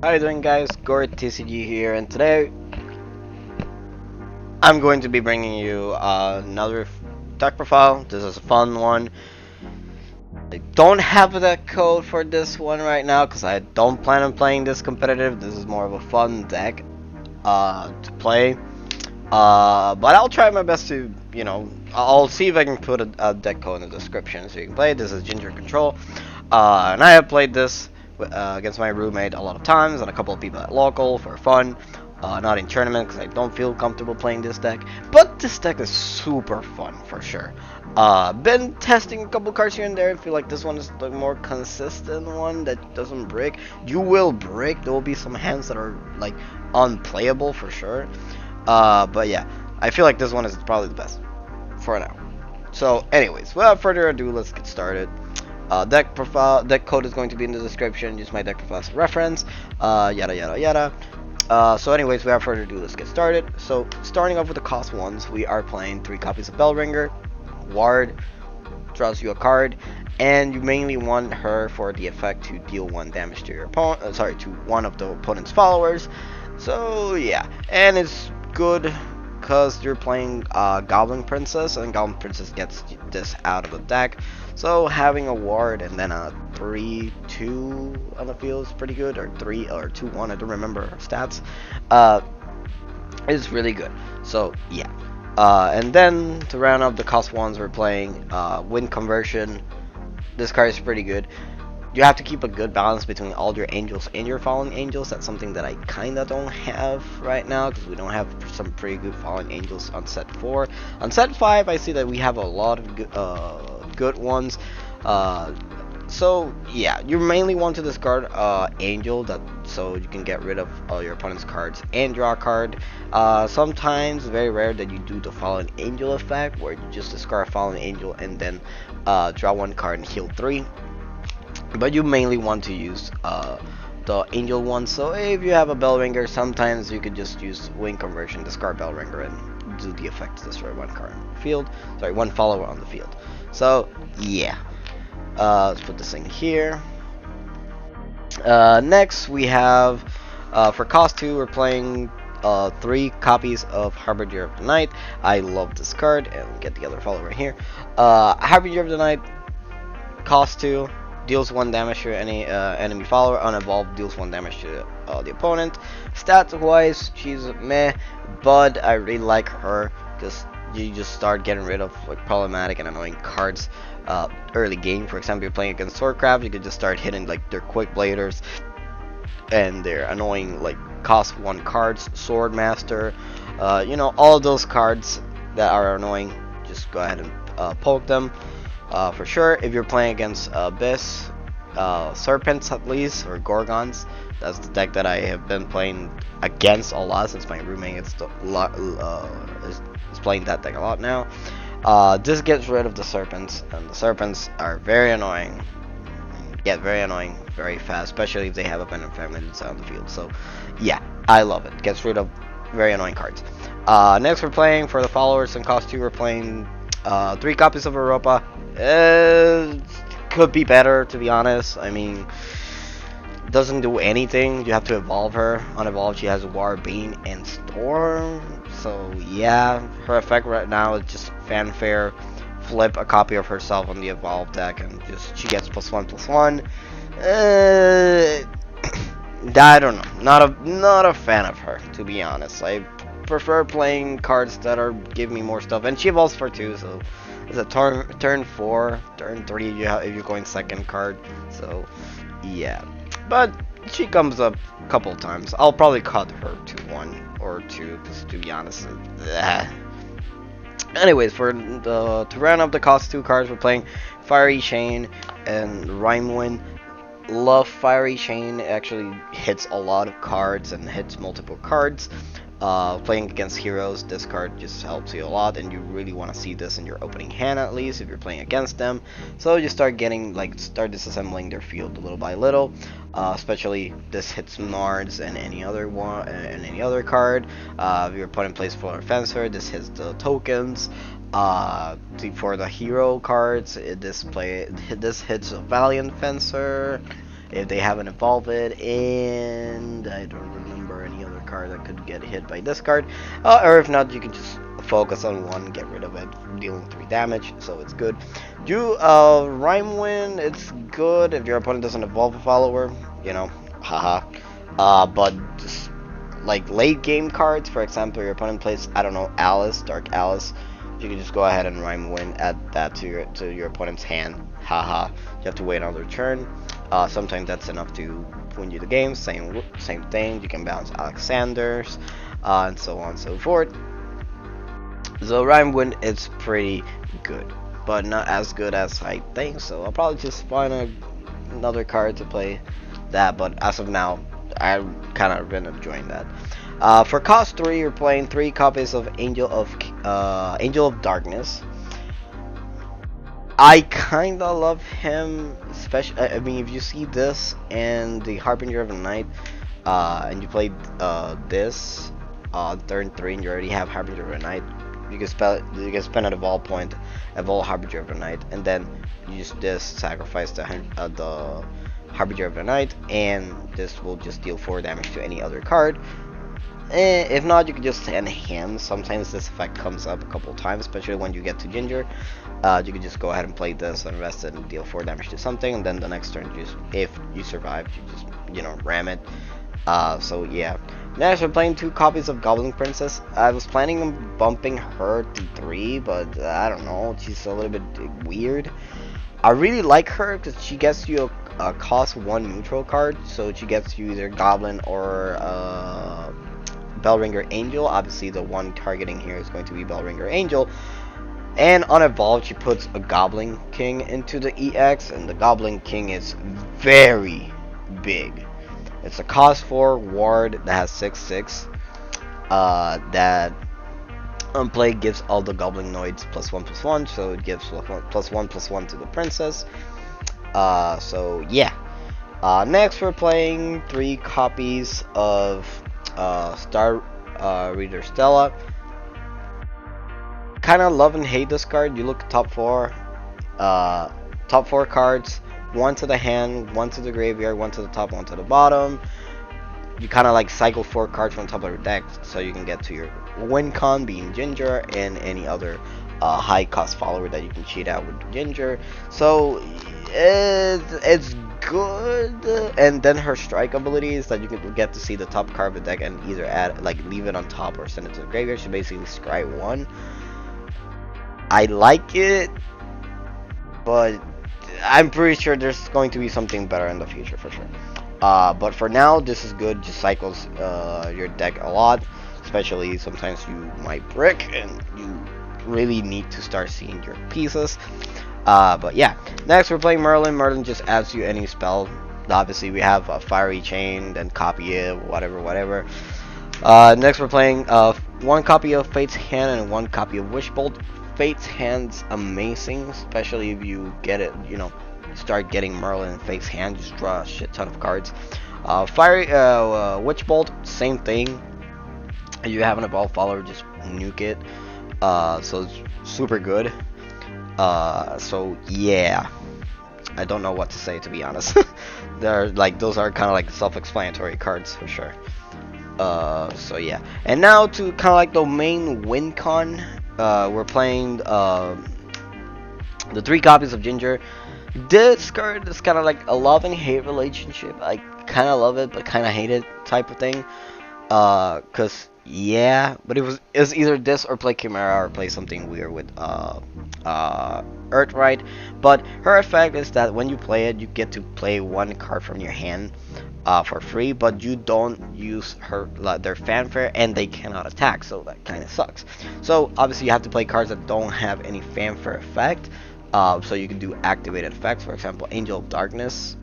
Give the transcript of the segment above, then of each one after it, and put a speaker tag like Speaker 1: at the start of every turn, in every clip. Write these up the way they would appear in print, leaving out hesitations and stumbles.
Speaker 1: How you doing, guys? Gord TCG here, and today I'm going to be bringing you another deck profile. This is a fun one. I don't have a deck code for this one right now because I don't plan on playing this competitive. This is more of a fun deck to play. But I'll try my best to, I'll see if I can put a deck code in the description so you can play. This is Ginger Control, and I have played this against my roommate a lot of times and a couple of people at local for fun. Not in tournament because I don't feel comfortable playing this deck, but this deck is super fun for sure. Been testing a couple cards here and there. I feel like this one is the more consistent one that doesn't break. You will break. There will be some hands that are like unplayable for sure. But yeah, I feel like this one is probably the best for now. So, anyways, without further ado, let's get started. Deck code is going to be in the description. Use my deck profile as a reference. Yada yada yada. So anyways, without further ado, let's get started. So starting off with the cost ones, we are playing 3 copies of Bellringer. Ward draws you a card, and you mainly want her for the effect to deal 1 damage to your opponent. To one of the opponent's followers. So yeah, and it's good because you're playing Goblin Princess, and Goblin Princess gets this out of the deck. So having a ward and then a 3-2 on the field is pretty good, or 3 or 2-1. I don't remember her stats. Is really good. So yeah. And then to round up the cost ones, we're playing Wind Conversion. This card is pretty good. You have to keep a good balance between all your angels and your fallen angels. That's something that I kinda don't have right now because we don't have some pretty good fallen angels on set 4. On set 5, I see that we have a lot of good ones. So yeah, you mainly want to discard angel so you can get rid of all your opponent's cards and draw a card. Sometimes very rare that you do the fallen angel effect where you just discard a fallen angel and then draw 1 card and heal 3. But you mainly want to use the angel one. So if you have a Bellringer, sometimes you could just use Wind Conversion, discard Bellringer, and do the effect to destroy 1 card on the field. Sorry, 1 follower on the field. So yeah, let's put this in here. Next we have for cost 2, we're playing 3 copies of Harbinger of the Night. I love this card, and get the other follower here. Harbinger of the Night, cost 2. Deals 1 damage to any enemy follower. Unevolved, deals 1 damage to the opponent. Stats wise, she's meh, but I really like her because you just start getting rid of like problematic and annoying cards early game. For example, you're playing against Swordcraft, you could just start hitting like their quick bladers and their annoying like cost 1 cards. Swordmaster, all of those cards that are annoying. Just go ahead and poke them. For sure, if you're playing against Abyss, Serpents at least, or Gorgons, that's the deck that I have been playing against a lot since my roommate is playing that deck a lot now. This gets rid of the Serpents, and the Serpents are very annoying. Get very annoying very fast, especially if they have abandoned families on the field. So yeah, I love it. Gets rid of very annoying cards. Next we're playing for the followers in cost 2, we're playing 3 copies of Europa. Could be better, to be honest. I mean, doesn't do anything. You have to evolve her. Unevolved, she has War, Bane, and Storm. So yeah, her effect right now is just fanfare. Flip a copy of herself on the evolved deck, and just she gets +1/+1. I don't know. Not a fan of her, to be honest. I prefer playing cards that are give me more stuff, and she evolves for 2, so it's a turn 4, turn 3 if you're going second card. So yeah, but she comes up a couple times. I'll probably cut her to 1 or 2, because to be honest, anyways, to round up the cost 2 cards, we're playing Fiery Chain and Rhymewind. Love Fiery Chain. It actually hits a lot of cards and hits multiple cards. Playing against heroes, this card just helps you a lot, and you really want to see this in your opening hand at least if you're playing against them. So you start disassembling their field little by little. Especially this hits Nards and any other one and any other card. If your opponent plays Fuller Fencer, this hits the tokens. For the hero cards, this hits a Valiant Fencer. if they haven't evolved it, and I don't remember any other card that could get hit by this card. Or if not, you can just focus on one, get rid of it, dealing 3 damage, so it's good. Do Rhyme Wind, it's good if your opponent doesn't evolve a follower, you know, haha. But just, like late game cards, for example, your opponent plays, I don't know, Alice, Dark Alice, you can just go ahead and Rhyme Wind, add that to your opponent's hand, haha. You have to wait another turn. Sometimes that's enough to win you the game. Same thing. You can bounce Alexander's, and so on and so forth. So Rhyme Wind is pretty good, but not as good as I think. So I'll probably just find another card to play that. But as of now, I've kind of been enjoying that. For cost 3, you're playing 3 copies of Angel of Darkness. I kinda love him, especially. I mean, if you see this and the Harbinger of the Night, and you played this turn 3, and you already have Harbinger of the Night, you can spend an evolve point, evolve Harbinger of the Night, and then use this, sacrifice the Harbinger of the Night, and this will just deal 4 damage to any other card. If not, you can just send him. Sometimes this effect comes up a couple times, especially when you get to Ginger. You can just go ahead and play this and rest it and deal 4 damage to something, and then the next turn, if you survive, you just, you know, ram it. So yeah. Next, we're playing 2 copies of Goblin Princess. I was planning on bumping her to 3, but I don't know, she's a little bit weird. I really like her because she gets you a cost 1 neutral card, so she gets you either Goblin or Bellringer Angel. Obviously, the one targeting here is going to be Bellringer Angel. And on evolve, she puts a Goblin King into the EX, and the Goblin King is very big. It's a cost 4 ward that has 6/6. That on play gives all the Goblinoids +1/+1, so it gives +1/+1 to the princess. So yeah. Next, we're playing 3 copies of Star Reader Stella. Kind of love and hate this card. You look at top 4 cards, 1 to the hand, 1 to the graveyard, 1 to the top, 1 to the bottom. You kind of like cycle 4 cards from the top of your deck, so you can get to your win con, being Ginger, and any other high cost follower that you can cheat out with Ginger. So it's good. And then her strike ability is that you can get to see the top card of the deck and either add, like, leave it on top or send it to the graveyard. She basically scry 1. I like it, but I'm pretty sure there's going to be something better in the future for sure. But for now, this is good. Just cycles your deck a lot, especially sometimes you might brick and you really need to start seeing your pieces. But yeah, next we're playing Merlin. Merlin just adds you any spell. Obviously, we have a Fiery Chain, then copy it, whatever. Next we're playing 1 copy of Fate's Hand and 1 copy of Wish Bolt. Fate's Hand's amazing, especially if you get it, you know, start getting Merlin and Fate's Hand, just draw a shit ton of cards. Witch Bolt, same thing. If you have an evolved follower, just nuke it. So it's super good. So yeah, I don't know what to say, to be honest. They're like, those are kind of like self-explanatory cards for sure. So yeah, and now to kind of like the main win con. We're playing the 3 copies of Ginger. This card is kind of like a love and hate relationship. I kind of love it, but kind of hate it type of thing. Cause yeah, but it was either this or play Chimera or play something weird with Earthright. But her effect is that when you play it, you get to play 1 card from your hand for free, but you don't use their fanfare, and they cannot attack, so that kind of sucks. So obviously you have to play cards that don't have any fanfare effect, so you can do activated effects. For example, Angel of Darkness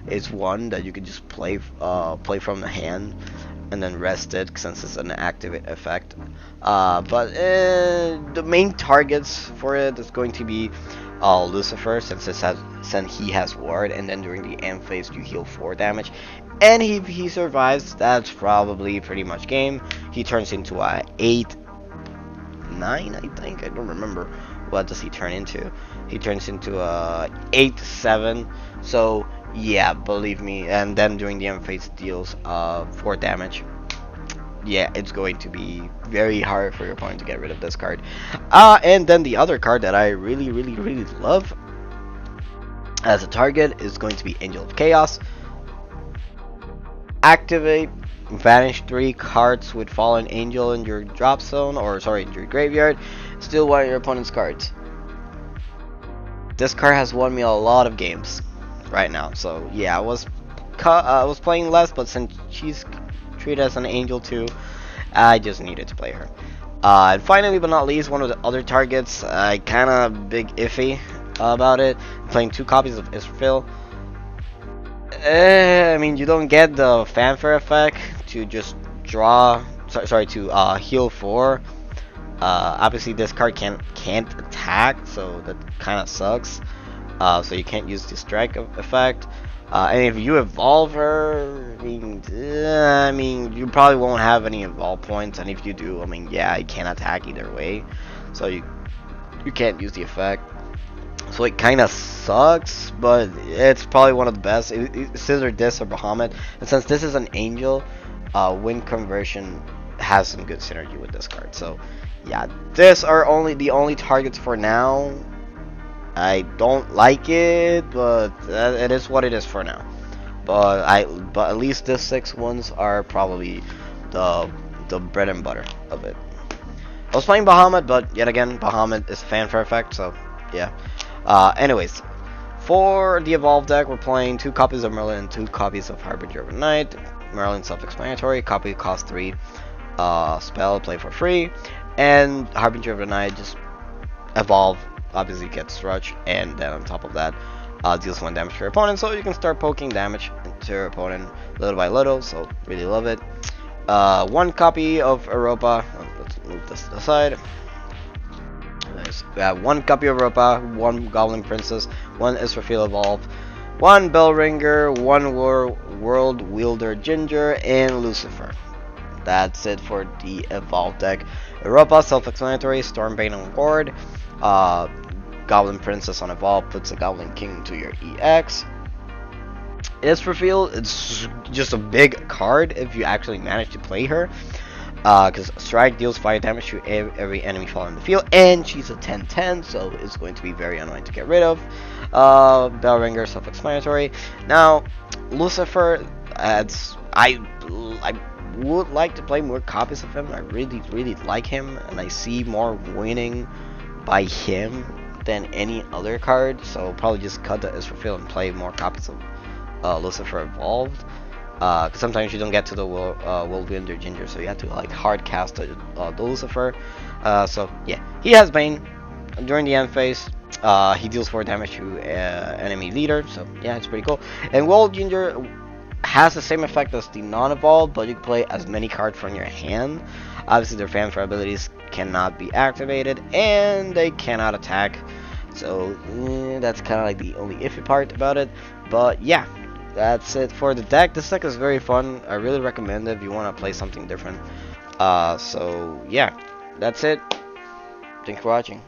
Speaker 1: is one that you can just play from the hand and then rest it since it's an activate effect. But the main targets for it is going to be Lucifer, since he has ward, and then during the end phase you heal 4 damage. And if he survives, that's probably pretty much game. He turns into a 8/9, I think. I don't remember. What does he turn into? He turns into a 8/7. So Yeah, believe me. And then during the end phase deals 4 damage. Yeah, it's going to be very hard for your opponent to get rid of this card. And then the other card that I really love as a target is going to be Angel of Chaos. Activate, vanish 3 cards with Fallen Angel in your drop zone, or sorry, in your graveyard. Steal one of your opponent's cards. This card has won me a lot of games right now. So yeah, I was playing less, but since she's treated as an angel too, I just needed to play her. And finally, but not least, one of the other targets, I kinda big iffy about it. Playing 2 copies of Israfil. I mean, you don't get the fanfare effect to just draw. Sorry, to heal 4. Obviously, this card can't attack, so that kind of sucks. So you can't use the strike effect. And if you evolve her, I mean, you probably won't have any evolve points. And if you do, I mean, yeah, you can't attack either way. So you can't use the effect. So it kind of sucks, but it's probably one of the best. Scissor this or Bahamut, and since this is an angel, win conversion has some good synergy with this card. So yeah, these are the only targets for now. I don't like it, but it is what it is for now. But at least the 6 ones are probably the bread and butter of it. I was playing Bahamut, but yet again, Bahamut is fanfare effect, so yeah. Anyways, for the Evolve deck, we're playing 2 copies of Merlin and 2 copies of Harbinger of the Night. Merlin self-explanatory, copy cost 3, spell, play for free, and Harbinger of the Night, just evolve, obviously gets Rush, and then on top of that, deals 1 damage to your opponent, so you can start poking damage into your opponent little by little, so really love it. 1 copy of Europa, let's move this aside. Nice. We have 1 copy of Europa, 1 Goblin Princess, 1 Israfil Evolve, 1 Bellringer, 1 World Wielder Ginger, and Lucifer. That's it for the Evolve deck. Europa, self-explanatory, Stormbane on board. Goblin Princess on Evolve puts a Goblin King to your EX. Israfil, it's just a big card if you actually manage to play her. Because Strike deals 5 damage to every enemy following the field, and she's a 10/10, so it's going to be very annoying to get rid of. Bellringer, self-explanatory. Now, Lucifer, I would like to play more copies of him. I really like him, and I see more winning by him than any other card. So probably just cut the Israfil and play more copies of Lucifer Evolved. Because sometimes you don't get to the World Wielder Ginger, so you have to like hard cast the Lucifer. So yeah, he has Bane during the end phase. He deals 4 damage to enemy leader, so yeah, it's pretty cool. And World Ginger has the same effect as the non-evolved, but you can play as many cards from your hand. Obviously, their fanfare abilities cannot be activated, and they cannot attack. So that's kind of like the only iffy part about it. But yeah, that's it for the deck. This deck is very fun. I really recommend it if you want to play something different. So yeah, that's it. Thanks for watching.